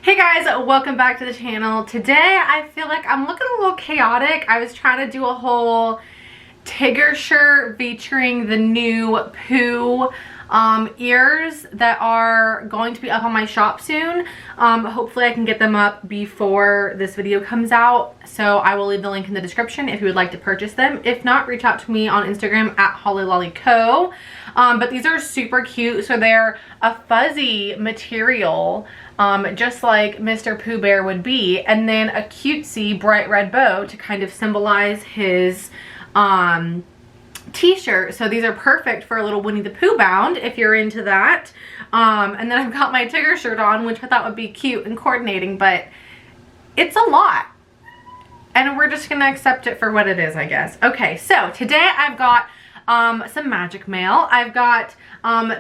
Hey guys, welcome back to the channel. Today I feel like I'm looking a little chaotic. I was trying to do a whole Tigger shirt featuring the new Pooh ears that are going to be up on my shop soon. Hopefully I can get them up before this video comes out, so I will leave the link in the description if you would like to purchase them. If not, reach out to me on Instagram at hollylollyco. But these are super cute. So they're a fuzzy material, just like Mr. Pooh Bear would be, and then a cutesy bright red bow to kind of symbolize his t-shirt. So these are perfect for a little Winnie the Pooh bound if you're into that. And then I've got my Tigger shirt on, which I thought would be cute and coordinating, but it's a lot. And we're just gonna accept it for what it is, I guess. Okay, so today I've got some magic mail. I've got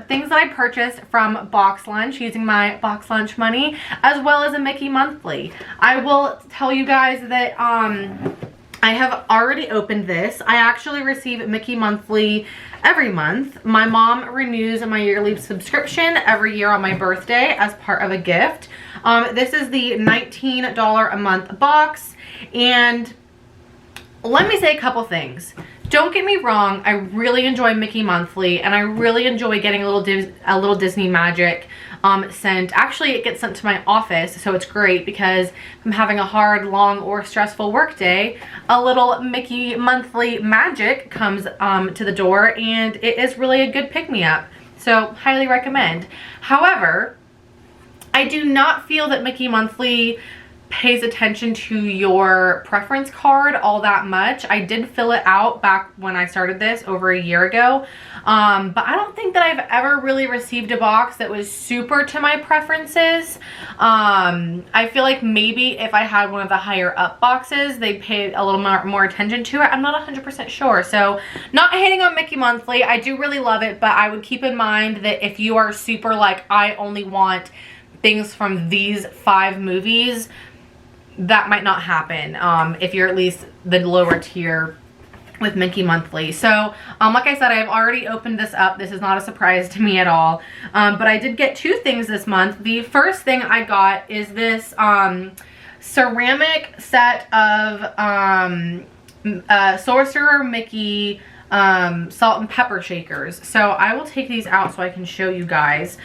things that I purchased from BoxLunch using my BoxLunch money, as well as a Mickey monthly. I will tell you guys that I have already opened this. I actually receive Mickey monthly every month. My mom renews my yearly subscription every year on my birthday as part of a gift. This is the $19 a month box, and let me say a couple things. Don't get me wrong, I really enjoy Mickey monthly, and I really enjoy getting a little Disney magic sent. Actually, it gets sent to my office, so it's great because if I'm having a hard, long, or stressful work day, a little Mickey monthly magic comes to the door, and it is really a good pick-me-up. So, highly recommend. However, I do not feel that Mickey monthly pays attention to your preference card all that much. I did fill it out back when I started this over a year ago, but I don't think that I've ever really received a box that was super to my preferences. I feel like maybe if I had one of the higher up boxes, they'd pay a little more attention to it. I'm not 100% sure. So not hating on Mickey monthly, I do really love it, but I would keep in mind that if you are super like, I only want things from these 5 movies, that might not happen if you're at least the lower tier with Mickey monthly. So like I said, I've already opened this up. This is not a surprise to me at all, but I did get 2 things this month. The first thing I got is this ceramic set of Sorcerer Mickey salt and pepper shakers. So I will take these out so I can show you guys.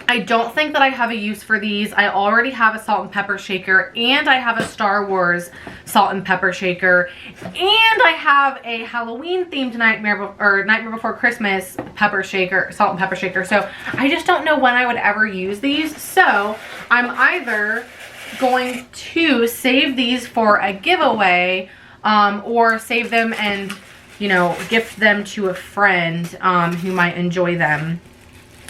I don't think that I have a use for these. I already have a salt and pepper shaker, and I have a Star Wars salt and pepper shaker, and I have a Halloween themed Nightmare Before Christmas pepper shaker, salt and pepper shaker. So I just don't know when I would ever use these. So I'm either going to save these for a giveaway, or save them and, you know, gift them to a friend who might enjoy them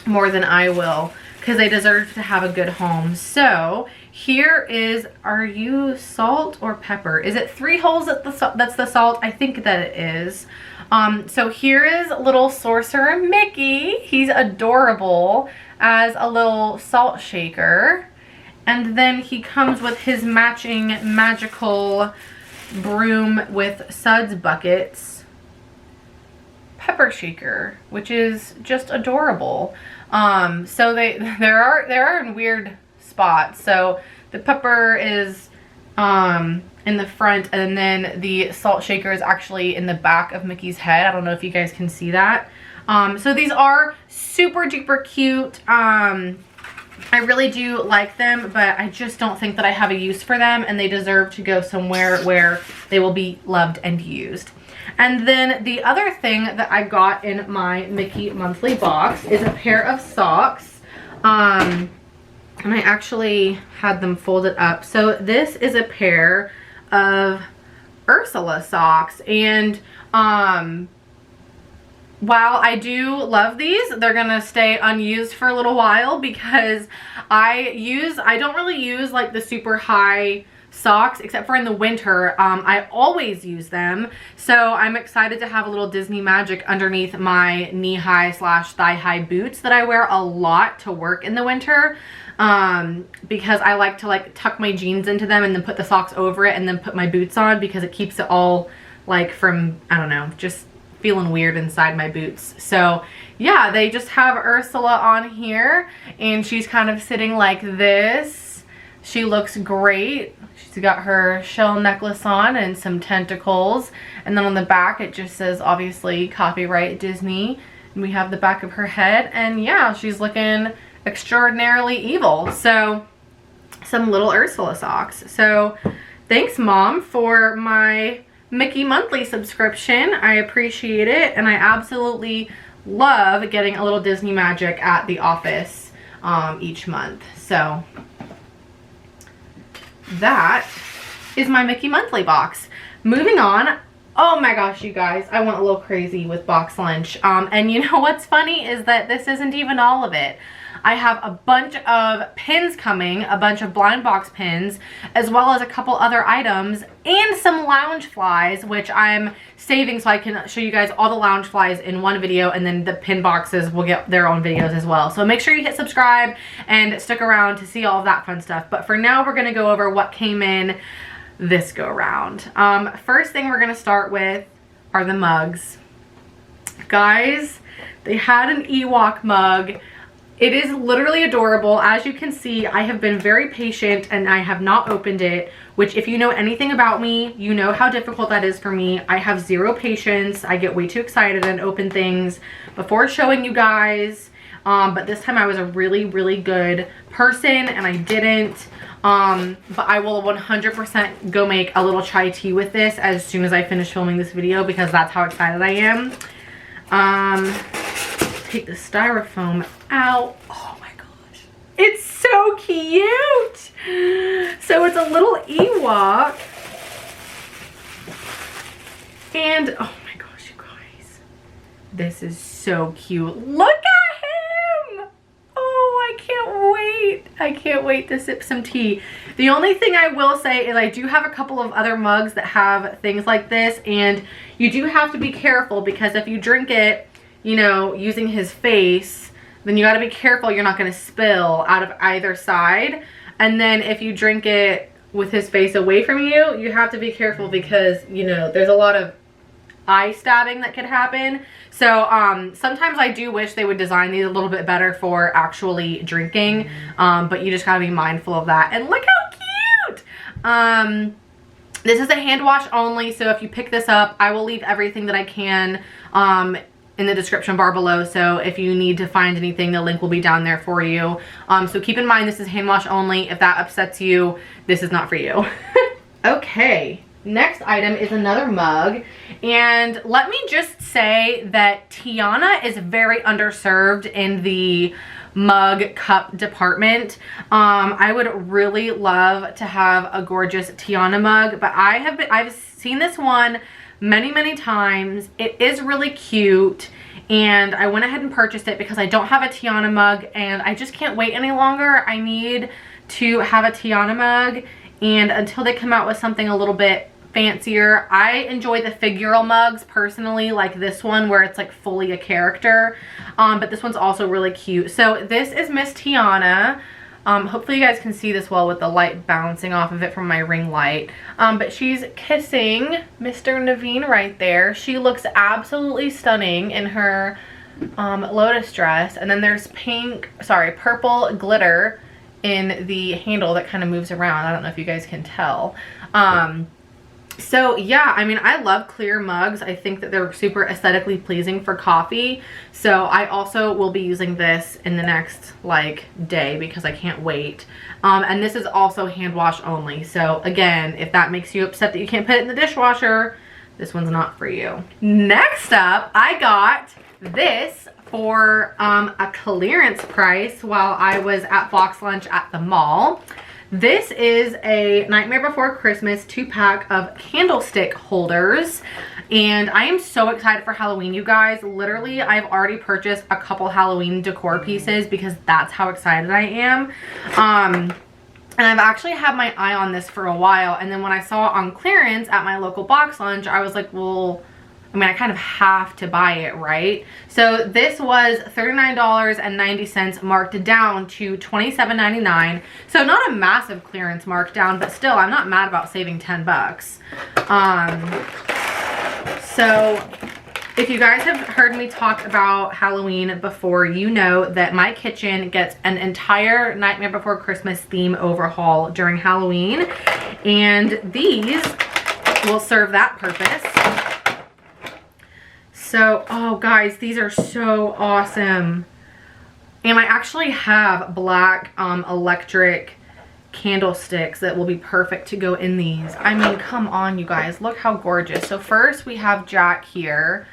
more than I will, because they deserve to have a good home. So here is, are you salt or pepper? Is it 3 holes that's the salt? I think that it is. So here is little Sorcerer Mickey. He's adorable as a little salt shaker. And then he comes with his matching magical broom with suds buckets pepper shaker, which is just adorable. So there are in weird spots. So the pepper is in the front, and then the salt shaker is actually in the back of Mickey's head. I don't know if you guys can see that. So these are super duper cute. I really do like them, but I just don't think that I have a use for them, and they deserve to go somewhere where they will be loved and used. And then the other thing that I got in my Mickey monthly box is a pair of socks. And I actually had them folded up. So this is a pair of Ursula socks. And while I do love these, they're gonna stay unused for a little while, because I don't really use like the super high socks except for in the winter. I always use them, so I'm excited to have a little Disney magic underneath my knee-high / thigh-high boots that I wear a lot to work in the winter, because I like to like tuck my jeans into them and then put the socks over it and then put my boots on, because it keeps it all like from, I don't know, just feeling weird inside my boots. So yeah, they just have Ursula on here, and she's kind of sitting like this. She looks great. She's got her shell necklace on and some tentacles, and then on the back it just says obviously copyright Disney, and we have the back of her head, and yeah, she's looking extraordinarily evil. So some little Ursula socks. So thanks, Mom, for my Mickey monthly subscription. I appreciate it, and I absolutely love getting a little Disney magic at the office each month. So that is my Mickey monthly box. Moving on. Oh my gosh, you guys, I went a little crazy with BoxLunch. And you know what's funny is that this isn't even all of it. I have a bunch of pins coming, a bunch of blind box pins, as well as a couple other items and some lounge flies, which I'm saving so I can show you guys all the lounge flies in one video, and then the pin boxes will get their own videos as well. So make sure you hit subscribe and stick around to see all of that fun stuff. But for now, we're going to go over what came in this go around. First thing we're going to start with are the mugs. Guys, they had an Ewok mug. It is literally adorable. As you can see, I have been very patient and I have not opened it, which if you know anything about me, you know how difficult that is for me. I have zero patience. I get way too excited and open things before showing you guys. But this time I was a really, really good person and I didn't. But I will 100% go make a little chai tea with this as soon as I finish filming this video, because that's how excited I am. Take the styrofoam out. Oh my gosh, it's so cute. So it's a little Ewok, and oh my gosh, you guys, this is so cute. Look at him. Oh, I can't wait. I can't wait to sip some tea. The only thing I will say is I do have a couple of other mugs that have things like this, and you do have to be careful, because if you drink it, you know, using his face, then you got to be careful you're not going to spill out of either side. And then if you drink it with his face away from you, you have to be careful, because, you know, there's a lot of eye stabbing that could happen. So sometimes I do wish they would design these a little bit better for actually drinking, but you just got to be mindful of that. And look how cute. This is a hand wash only, so if you pick this up, I will leave everything that I can in the description bar below. So if you need to find anything, the link will be down there for you. So keep in mind, this is hand wash only. If that upsets you, this is not for you. Okay, next item is another mug. And let me just say that Tiana is very underserved in the mug cup department. I would really love to have a gorgeous Tiana mug, but I've seen this one many times. It is really cute, and I went ahead and purchased it because I don't have a Tiana mug and I just can't wait any longer. I need to have a Tiana mug, and until they come out with something a little bit fancier, I enjoy the figural mugs personally, like this one where it's like fully a character, but this one's also really cute. So this is Miss Tiana. Hopefully you guys can see this well with the light bouncing off of it from my ring light. But she's kissing Mr. Naveen right there. She looks absolutely stunning in her lotus dress. And then there's purple glitter in the handle that kind of moves around. I don't know if you guys can tell. So yeah, I mean, I love clear mugs. I think that they're super aesthetically pleasing for coffee. So I also will be using this in the next like day because I can't wait. And this is also hand wash only. So again, if that makes you upset that you can't put it in the dishwasher, this one's not for you. Next up, I got this for a clearance price while I was at BoxLunch at the mall. This is a Nightmare Before Christmas 2-pack of candlestick holders, and I am so excited for Halloween, you guys. Literally, I've already purchased a couple Halloween decor pieces because that's how excited I am. And I've actually had my eye on this for a while, and then when I saw it on clearance at my local BoxLunch, I was like, well, I mean, I kind of have to buy it, right? So this was $39.90 marked down to $27.99. So not a massive clearance markdown, but still, I'm not mad about saving 10 bucks. So If you guys have heard me talk about Halloween before, you know that my kitchen gets an entire Nightmare Before Christmas theme overhaul during Halloween, and these will serve that purpose. So, oh guys, these are so awesome. And I actually have black electric candlesticks that will be perfect to go in these. I mean, come on, you guys, look how gorgeous. So first we have Jack here,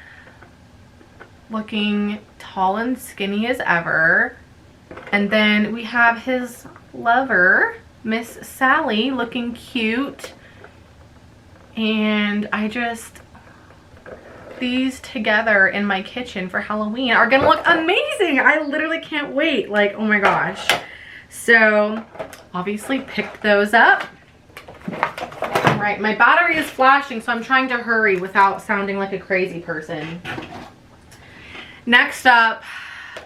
looking tall and skinny as ever. And then we have his lover, Miss Sally, looking cute. And these together in my kitchen for Halloween are gonna look amazing. I literally can't wait. Like, oh my gosh. So obviously picked those up. All right, my battery is flashing, so I'm trying to hurry without sounding like a crazy person. Next up,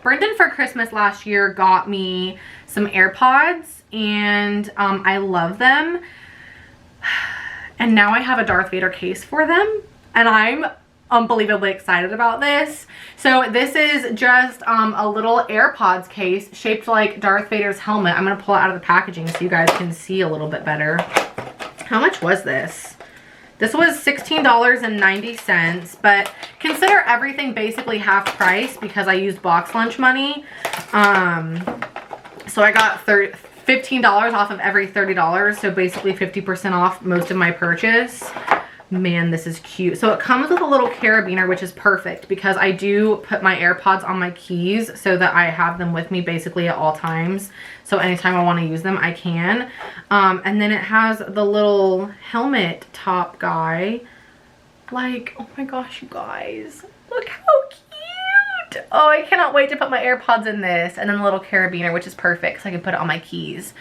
Brendan for Christmas last year got me some AirPods, and I love them. And now I have a Darth Vader case for them, and I'm unbelievably excited about this. So this is just a little AirPods case shaped like Darth Vader's helmet. I'm gonna pull it out of the packaging so you guys can see a little bit better. How much was this? This was $16.90, but consider everything basically half price because I used BoxLunch money. So I got $15 off of every $30, so basically 50% off most of my purchase. Man, this is cute. So it comes with a little carabiner, which is perfect because I do put my AirPods on my keys so that I have them with me basically at all times. So anytime I want to use them, I can. And then it has the little helmet top guy. Like, oh my gosh, you guys. Look how cute. Oh, I cannot wait to put my AirPods in this. And then the little carabiner, which is perfect so I can put it on my keys.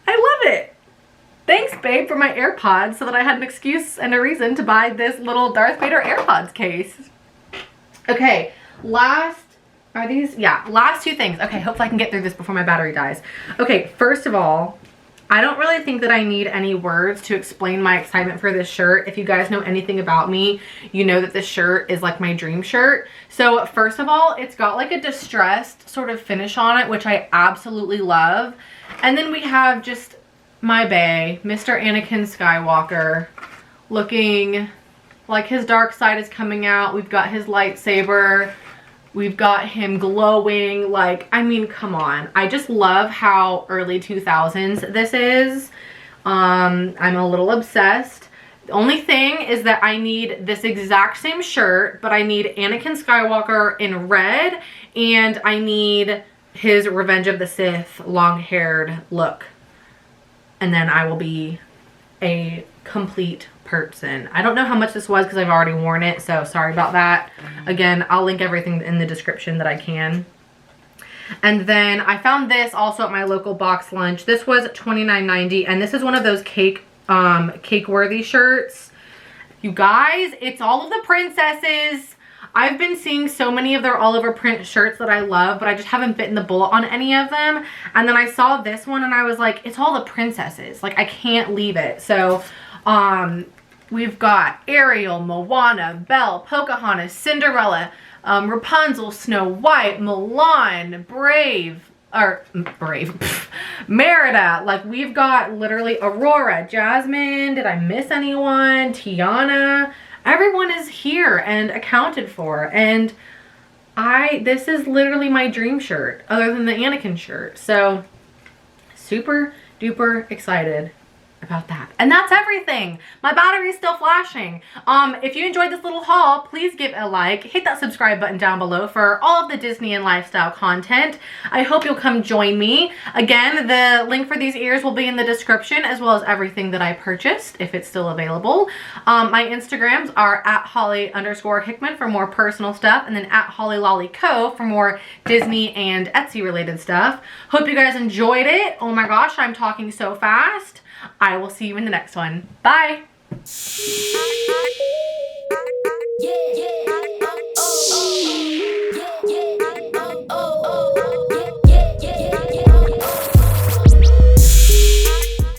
I love it. Thanks, babe, for my AirPods so that I had an excuse and a reason to buy this little Darth Vader AirPods case. Okay, last two things. Okay, hopefully I can get through this before my battery dies. Okay, first of all, I don't really think that I need any words to explain my excitement for this shirt. If you guys know anything about me, you know that this shirt is like my dream shirt. So first of all, it's got like a distressed sort of finish on it, which I absolutely love. And then we have just my bae, Mr. Anakin Skywalker, looking like his dark side is coming out. We've got his lightsaber. We've got him glowing. Like, I mean, come on. I just love how early 2000s this is. I'm a little obsessed. The only thing is that I need this exact same shirt, but I need Anakin Skywalker in red, and I need his Revenge of the Sith long-haired look. And then I will be a complete person. I don't know how much this was because I've already worn it, so sorry about that. Again, I'll link everything in the description that I can. And then I found this also at my local BoxLunch. This was $29.90, and this is one of those cake-worthy shirts. You guys, it's all of the princesses. I've been seeing so many of their all over print shirts that I love, but I just haven't bitten the bullet on any of them. And then I saw this one and I was like, it's all the princesses. Like, I can't leave it. So, we've got Ariel, Moana, Belle, Pocahontas, Cinderella, Rapunzel, Snow White, Mulan, Merida. Like, we've got literally Aurora, Jasmine. Did I miss anyone? Tiana. Everyone is here and accounted for, and this is literally my dream shirt other than the Anakin shirt. So super duper excited about that. And that's everything. My battery is still flashing. If you enjoyed this little haul, please give it a like, hit that subscribe button down below for all of the Disney and lifestyle content. I hope you'll come join me. Again, the link for these ears will be in the description, as well as everything that I purchased if it's still available. My Instagrams are @Holly_Hickman for more personal stuff, and then @HollyLollyCo for more Disney and Etsy related stuff. Hope you guys enjoyed it. Oh my gosh, I'm talking so fast. I will see you in the next one. Bye.